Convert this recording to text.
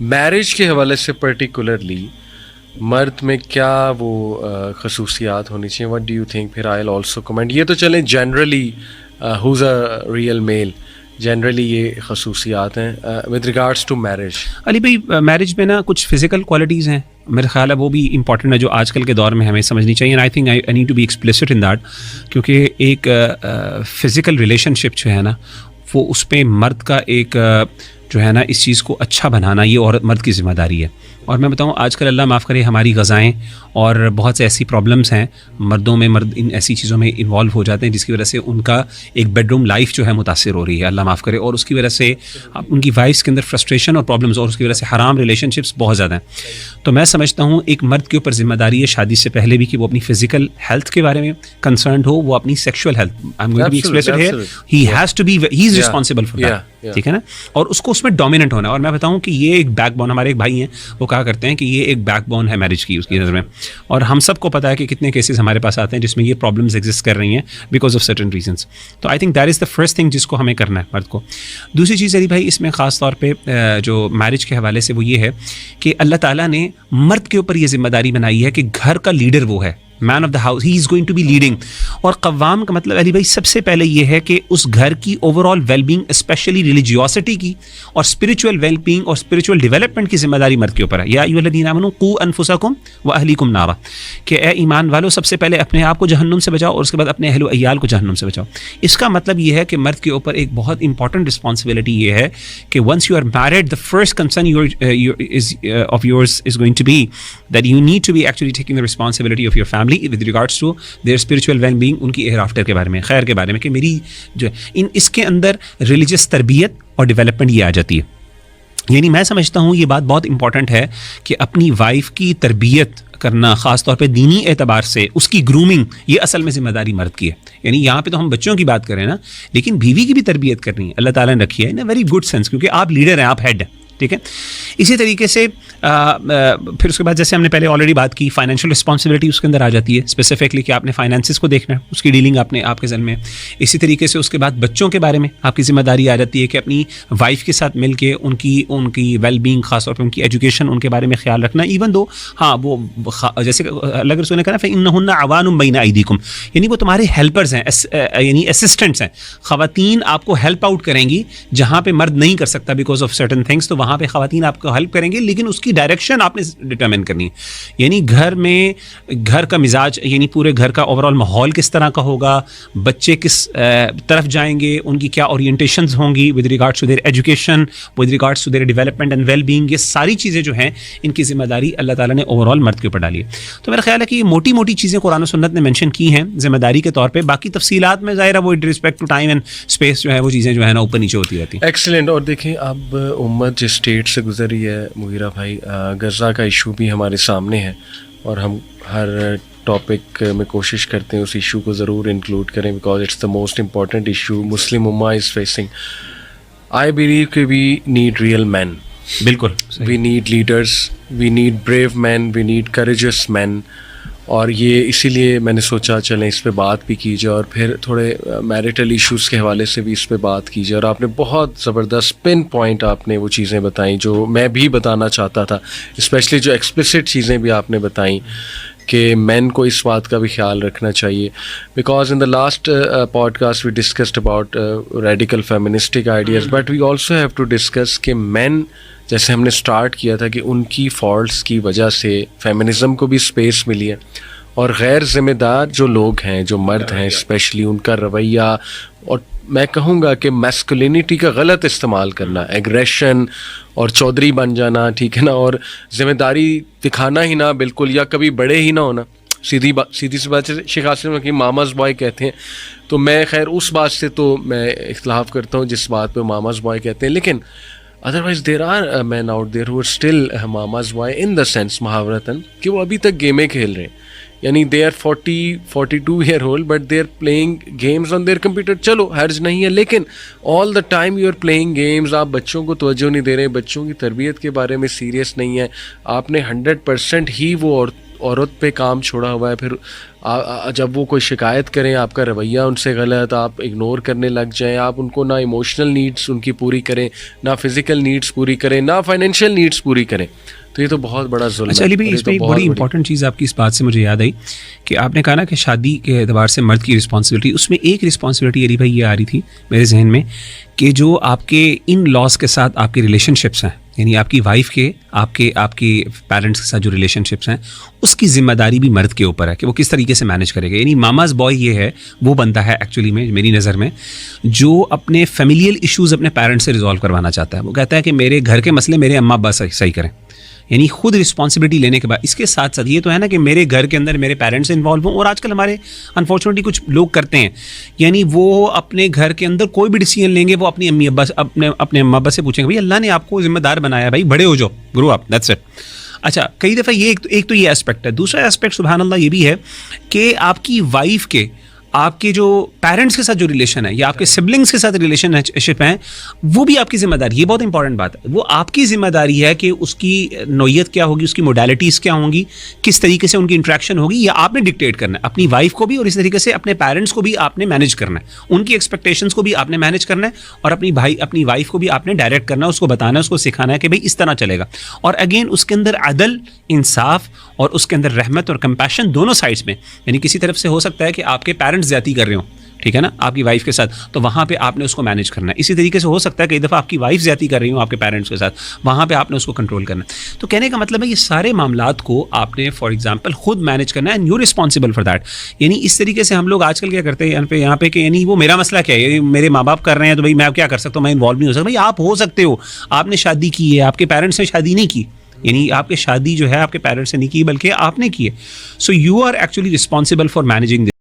Marriage کے حوالے سے پرٹیکولرلی مرد میں کیا وہ خصوصیات ہونی چاہیے؟ What do you think? پھر آئی ول آلسو کمنٹ. یہ تو چلیں generally who's a real male, generally یہ خصوصیات ہیں with regards to marriage. Ali بھائی میرج میں نا کچھ فزیکل کوالٹیز ہیں، میرا خیال ہے وہ بھی امپورٹنٹ ہے جو آج کل کے دور میں ہمیں سمجھنی چاہیے. I think I need to be explicit in that, کیونکہ ایک فزیکل ریلیشن شپ جو ہے نا وہ اس پہ مرد کا ایک جو ہے نا اس چیز کو اچھا بنانا یہ عورت مرد کی ذمہ داری ہے. اور میں بتاؤں آج کل اللہ معاف کرے ہماری غذائیں اور بہت سے ایسی پرابلمس ہیں مردوں میں، مرد ان ایسی چیزوں میں انوالو ہو جاتے ہیں جس کی وجہ سے ان کا ایک بیڈ روم لائف جو ہے متاثر ہو رہی ہے، اللہ معاف کرے، اور اس کی وجہ سے ان کی وائفس کے اندر فرسٹریشن اور پرابلمس اور اس کی وجہ سے حرام ریلیشن شپس بہت زیادہ ہیں. تو میں سمجھتا ہوں ایک مرد کے اوپر ذمہ داری ہے شادی سے پہلے بھی کہ وہ اپنی فزیکل ہیلتھ کے بارے میں کنسرنڈ ہو، وہ اپنی سیکشول ہیلتھ ہی has to be, he is responsible for that, ٹھیک ہے نا، اور اس کو اس میں ڈومیننٹ ہونا ہے. اور میں بتاؤں کہ یہ ایک بیک بون، ہمارے ایک بھائی ہیں وہ کہا کرتے ہیں کہ یہ ایک بیک بون ہے میرج کی اس کی نظر میں، اور ہم سب کو پتہ ہے کہ کتنے کیسز ہمارے پاس آتے ہیں جس میں یہ پرابلمز ایگزسٹ کر رہی ہیں بیکاز آف سرٹن ریزنس. تو I think that is the first thing جس کو ہمیں کرنا ہے مرد کو. دوسری چیز علی بھائی اس میں خاص طور پہ جو میرج کے حوالے سے وہ یہ ہے کہ اللہ تعالیٰ نے مرد کے اوپر یہ ذمہ داری بنائی ہے کہ گھر کا لیڈر وہ ہے، man of the house, he is going to be leading. اور قوام کا مطلب علی بھائی سب سے پہلے یہ ہے کہ اس گھر کی overall well being, especially religiosity کی اور اسپرچوئل ویل بینگ اور اسپرچوئل ڈیولپمنٹ کی ذمہ داری مرد کے اوپر ہے. یا ایھا الذین آمنوا قوا انفسکم واہلیکم نارا، کہ اے ایمان والو سب سے پہلے اپنے آپ کو جہنم سے بچاؤ اور اس کے بعد اپنے اہل و عیال کو جہنم سے بچاؤ. اس کا مطلب یہ ہے کہ مرد کے اوپر ایک بہت امپورٹنٹ رسپانسبلٹی یہ ہے کہ once you are married the first concern of yours is going to be that you need to be actually taking the responsibility of your family with regards to their spiritual well-being، ان کی hereafter کے بارے میں، خیر کے بارے میں، کہ میری جو اس کے اندر ریلیجس تربیت اور ڈیولپمنٹ یہ آ جاتی ہے. یعنی میں سمجھتا ہوں یہ بات بہت امپورٹنٹ ہے کہ اپنی وائف کی تربیت کرنا، خاص طور پہ دینی اعتبار سے اس کی گرومنگ، یہ اصل میں ذمہ داری مرد کی ہے. یعنی یہاں پہ تو ہم بچوں کی بات کریں نا، لیکن بیوی کی بھی تربیت کرنی ہے، اللہ تعالیٰ نے رکھی ہے ان اے ویری گڈ سینس، کیونکہ آپ لیڈر ہیں، آپ ہیڈ ہیں، ٹھیک ہے. اسی طریقے سے پھر اس کے بعد جیسے ہم نے پہلے آلریڈی بات کی، فائنینشیل رسپانسبلٹی اس کے اندر آ جاتی ہے اسپیسیفکلی کہ آپ نے فائنینسز کو دیکھنا ہے، اس کی ڈیلنگ آپ کے ذمہ میں. اسی طریقے سے اس کے بعد بچوں کے بارے میں آپ کی ذمہ داری آ جاتی ہے کہ اپنی وائف کے ساتھ مل کے ان کی ویل بینگ، خاص طور پہ ان کی ایجوکیشن، ان کے بارے میں خیال رکھنا. ایون دو ہاں وہ جیسے اللہ کے رسول نے کہا فإنہن عوان بین ایدیکم، یعنی وہ تمہارے ہیلپرز ہیں، یعنی اسسٹنٹس ہیں. خواتین آپ کو ہیلپ آؤٹ کریں گی جہاں پہ مرد نہیں کر سکتا بیکاز آف سرٹن تھنگس، تو وہاں پہ خواتین آپ کو ہیلپ کریں گے، لیکن اس کی ڈائریکشن آپ نے ڈٹرمن کرنی ہے. یعنی گھر میں گھر کا مزاج، یعنی پورے گھر کا اوور آل ماحول کس طرح کا ہوگا، بچے کس طرف جائیں گے، ان کی کیا اورینٹیشنز ہوں گی with regards to their education, with regards to their development and well being, یہ ساری چیزیں جو ہیں ان کی ذمہ داری اللہ تعالیٰ نے اوور آل مرد کے اوپر ڈالی ہے. تو میرا خیال ہے کہ یہ موٹی موٹی چیزیں قرآن و سنت نے مینشن کی ہیں ذمہ داری کے طور پہ. باقی تفصیلات میں ظاہر ہے وہ respect to time and space جو ہے وہ چیزیں جو ہے نا اوپر نیچے ہوتی رہتی ہیں. ایکسلنٹ. اور دیکھیں اب امت جس اسٹیٹ سے گزری ہے مغیرہ بھائی، غزہ کا ایشو بھی ہمارے سامنے ہے، اور ہم ہر ٹاپک میں کوشش کرتے ہیں اس ایشو کو ضرور انکلوڈ کریں because it's the most important issue Muslim ummah is facing. I believe کہ وی نیڈ ریئل مین. بالکل، we need leaders, we need brave man, we need courageous man. اور یہ اسی لیے میں نے سوچا چلیں اس پہ بات بھی کی جائے، اور پھر تھوڑے میرٹل ایشوز کے حوالے سے بھی اس پہ بات کی جائے. اور آپ نے بہت زبردست پن پوائنٹ آپ نے وہ چیزیں بتائیں جو میں بھی بتانا چاہتا تھا، اسپیشلی جو ایکسپلسٹ چیزیں بھی آپ نے بتائیں کہ مین کو اس بات کا بھی خیال رکھنا چاہیے. Because in the last podcast we discussed about radical feministic ideas, but we also have to discuss کہ مین، جیسے ہم نے اسٹارٹ کیا تھا کہ ان کی فالٹس کی وجہ سے فیمنزم کو بھی اسپیس ملی ہے، اور غیر ذمہ دار جو لوگ ہیں، جو مرد ہیں اسپیشلی، ان کا رویہ، اور میں کہوں گا کہ میسکولینٹی کا غلط استعمال کرنا، ایگریشن اور چودھری بن جانا، ٹھیک ہے نا، اور ذمہ داری دکھانا ہی نہ بالکل، یا کبھی بڑے ہی نہ ہونا. سیدھی سی بات ہے، شیخ عاصم کی ماماز بوائے کہتے ہیں، تو میں خیر اس بات سے تو میں اختلاف کرتا ہوں جس بات پہ ماماز بوائے کہتے ہیں، لیکن otherwise there are men out there who still mama's boy in the sense محاورتاً کہ وہ ابھی تک گیمیں کھیل رہے ہیں. یعنی they are 42 year old but they are playing games on their computer. چلو حرج نہیں ہے، لیکن all the time you are playing games. آپ بچوں کو توجہ نہیں دے رہے، بچوں کی تربیت کے بارے میں سیریس نہیں ہے. آپ نے 100% ہی وہ عورت پہ کام چھوڑا ہوا ہے. پھر جب وہ کوئی شکایت کریں آپ کا رویہ ان سے غلط, آپ اگنور کرنے لگ جائیں, آپ ان کو نہ ایموشنل نیڈس ان کی پوری کریں, نہ فزیکل نیڈس پوری کریں, نہ فائنینشیل نیڈس پوری کریں, تو یہ تو بہت بڑا ظلم ہے. اچھا علی بھائی, اس میں ایک بڑی امپورٹنٹ چیز آپ کی اس بات سے مجھے یاد آئی کہ آپ نے کہا نا کہ شادی کے اعتبار سے مرد کی رسپانسبلٹی, اس میں ایک رسپانسبلٹی علی بھائی یہ آ رہی تھی میرے ذہن میں کہ جو آپ کے ان لاس کے ساتھ آپ کے ریلیشن شپس ہیں, یعنی آپ کی وائف کے آپ کے پیرنٹس کے ساتھ جو ریلیشن شپس ہیں, اس کی ذمہ داری بھی مرد کے اوپر ہے کہ وہ کس طریقے سے مینیج کرے گا. یعنی ماماز بوائے یہ ہے, وہ بنتا ہے ایکچولی میں میری نظر میں جو اپنے فیملیل ایشوز اپنے پیرنٹس سے ریزالو کروانا چاہتا ہے. وہ کہتا ہے کہ میرے گھر کے مسئلے میرے اماں ابا صحیح کریں, یعنی خود رسپانسبلٹی لینے کے بعد. اس کے ساتھ ساتھ یہ تو ہے نا کہ میرے گھر کے اندر میرے پیرنٹس انوالو ہوں, اور آج کل ہمارے انفارچونیٹلی کچھ لوگ کرتے ہیں, یعنی وہ اپنے گھر کے اندر کوئی بھی ڈیسیجن لیں گے وہ اپنی امی ابا اپنے اماں ابا سے پوچھیں گے بھائی اللہ نے آپ کو ذمہ دار بنایا, بھائی بڑے ہو جاؤ, گرو اپ, دیٹس اٹ. اچھا, کئی دفعہ یہ ایک تو یہ اسپیکٹ ہے. دوسرا اسپیکٹ سبحان اللہ یہ بھی ہے کہ آپ کی وائف کے آپ کے جو پیرنٹس کے ساتھ جو ریلیشن ہے یا آپ کے سبلنگس کے ساتھ ریلیشن شپ ہیں, وہ بھی آپ کی ذمہ داری. یہ بہت امپورٹنٹ بات ہے. وہ آپ کی ذمہ داری ہے کہ اس کی نوعیت کیا ہوگی, اس کی موڈیلٹیز کیا ہوں گی, کس طریقے سے ان کی انٹریکشن ہوگی, یا آپ نے ڈکٹیٹ کرنا ہے اپنی وائف کو بھی, اور اس طریقے سے اپنے پیرنٹس کو بھی آپ نے مینیج کرنا ہے, ان کی ایکسپیکٹیشنس کو بھی آپ نے مینیج کرنا ہے, اور اپنی وائف کو بھی آپ نے ڈائریکٹ کرنا ہے, اس کو بتانا ہے, اس کو سکھانا ہے کہ بھائی اس طرح چلے گا. اور اگین اس کے اندر عدل, انصاف, اور اس کے اندر رحمت اور کمپیشن دونوں سائڈس میں. یعنی کسی طرف سے ہو سکتا ہے کہ آپ کے پیرنٹس زیادتی کر رہے ہوں, ٹھیک ہے نا, آپ کی وائف کے ساتھ, تو وہاں پہ آپ نے اس کو مینیج کرنا ہے. اسی طریقے سے ہو سکتا ہے کہ ایک دفعہ آپ کی وائف زیادتی کر رہی ہوں آپ کے پیرنٹس کے ساتھ, وہاں پہ آپ نے اس کو کنٹرول کرنا ہے. تو کہنے کا مطلب ہے یہ سارے معاملات کو آپ نے فار ایگزامپل خود مینیج کرنا ہے, and you responsible for that. یعنی اس طریقے سے ہم لوگ آج کل کیا کرتے ہیں یہاں پہ کہ یعنی وہ میرا مسئلہ کیا ہے, میرے ماں باپ کر رہے ہیں تو بھائی میں کیا کر سکتا ہوں, میں انوالو نہیں ہو سکتا. بھائی آپ ہو سکتے ہو, آپ نے شادی کی ہے, آپ کے پیرنٹس نے شادی نہیں کی, یعنی آپ کی شادی جو ہے آپ کے پیرنٹس سے نہیں کی بلکہ آپ نے کی ہے. So you are actually responsible for managing